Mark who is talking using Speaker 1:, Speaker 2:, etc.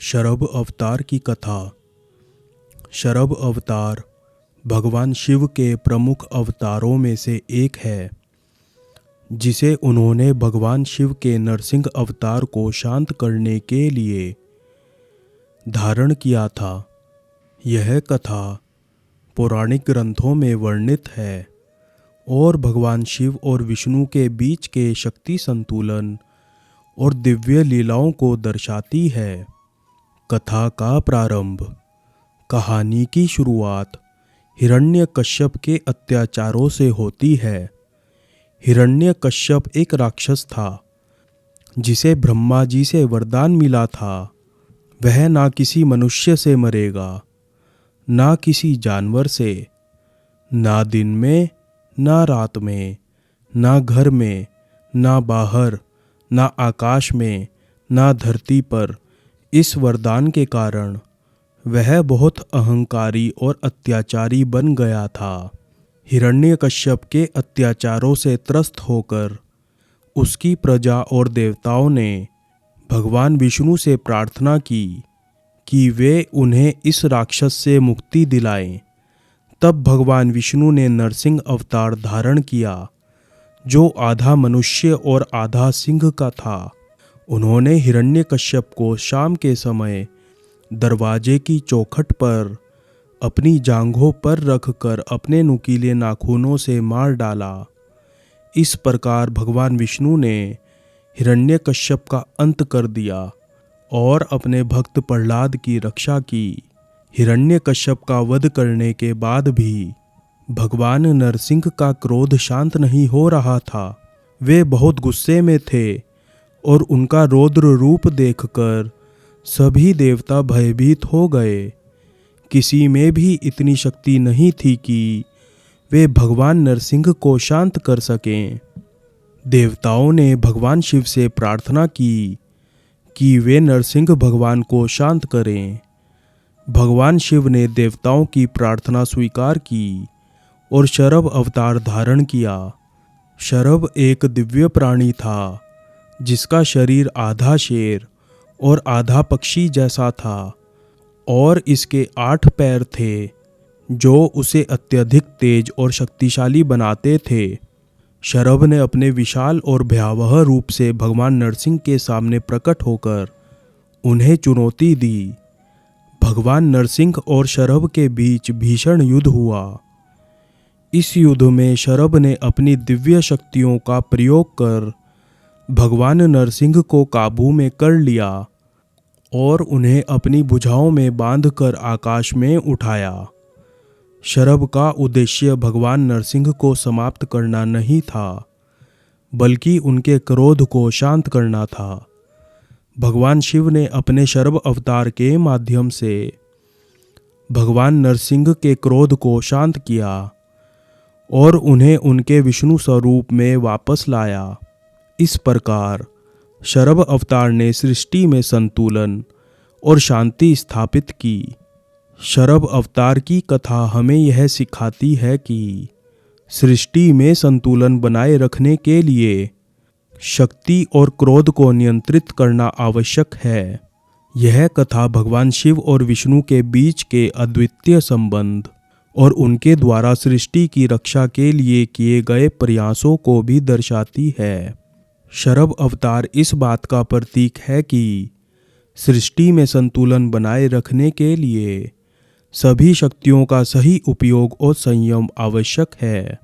Speaker 1: शरभ अवतार की कथा। शरभ अवतार भगवान शिव के प्रमुख अवतारों में से एक है, जिसे उन्होंने भगवान शिव के नरसिंह अवतार को शांत करने के लिए धारण किया था। यह कथा पौराणिक ग्रंथों में वर्णित है और भगवान शिव और विष्णु के बीच के शक्ति संतुलन और दिव्य लीलाओं को दर्शाती है। कथा का प्रारंभ। कहानी की शुरुआत हिरण्यकश्यप के अत्याचारों से होती है। हिरण्यकश्यप एक राक्षस था, जिसे ब्रह्मा जी से वरदान मिला था। वह ना किसी मनुष्य से मरेगा, ना किसी जानवर से, ना दिन में, ना रात में, ना घर में, ना बाहर, ना आकाश में, ना धरती पर। इस वरदान के कारण वह बहुत अहंकारी और अत्याचारी बन गया था। हिरण्यकश्यप के अत्याचारों से त्रस्त होकर उसकी प्रजा और देवताओं ने भगवान विष्णु से प्रार्थना की कि वे उन्हें इस राक्षस से मुक्ति दिलाएं। तब भगवान विष्णु ने नरसिंह अवतार धारण किया, जो आधा मनुष्य और आधा सिंह का था। उन्होंने हिरण्यकश्यप को शाम के समय दरवाजे की चौखट पर अपनी जांघों पर रखकर अपने नुकीले नाखूनों से मार डाला। इस प्रकार भगवान विष्णु ने हिरण्यकश्यप का अंत कर दिया और अपने भक्त प्रहलाद की रक्षा की। हिरण्यकश्यप का वध करने के बाद भी भगवान नरसिंह का क्रोध शांत नहीं हो रहा था। वे बहुत गुस्से में थे और उनका रौद्र रूप देखकर सभी देवता भयभीत हो गए। किसी में भी इतनी शक्ति नहीं थी कि वे भगवान नरसिंह को शांत कर सकें। देवताओं ने भगवान शिव से प्रार्थना की कि वे नरसिंह भगवान को शांत करें। भगवान शिव ने देवताओं की प्रार्थना स्वीकार की और शरभ अवतार धारण किया। शरभ एक दिव्य प्राणी था, जिसका शरीर आधा शेर और आधा पक्षी जैसा था और इसके 8 पैर थे, जो उसे अत्यधिक तेज और शक्तिशाली बनाते थे। शरभ ने अपने विशाल और भयावह रूप से भगवान नरसिंह के सामने प्रकट होकर उन्हें चुनौती दी। भगवान नरसिंह और शरभ के बीच भीषण युद्ध हुआ। इस युद्ध में शरभ ने अपनी दिव्य शक्तियों का प्रयोग कर भगवान नरसिंह को काबू में कर लिया और उन्हें अपनी भुजाओं में बांधकर आकाश में उठाया। शरभ का उद्देश्य भगवान नरसिंह को समाप्त करना नहीं था, बल्कि उनके क्रोध को शांत करना था। भगवान शिव ने अपने शरभ अवतार के माध्यम से भगवान नरसिंह के क्रोध को शांत किया और उन्हें उनके विष्णु स्वरूप में वापस लाया। इस प्रकार शरभ अवतार ने सृष्टि में संतुलन और शांति स्थापित की। शरभ अवतार की कथा हमें यह सिखाती है कि सृष्टि में संतुलन बनाए रखने के लिए शक्ति और क्रोध को नियंत्रित करना आवश्यक है। यह कथा भगवान शिव और विष्णु के बीच के अद्वितीय संबंध और उनके द्वारा सृष्टि की रक्षा के लिए किए गए प्रयासों को भी दर्शाती है। शरभ अवतार इस बात का प्रतीक है कि सृष्टि में संतुलन बनाए रखने के लिए सभी शक्तियों का सही उपयोग और संयम आवश्यक है।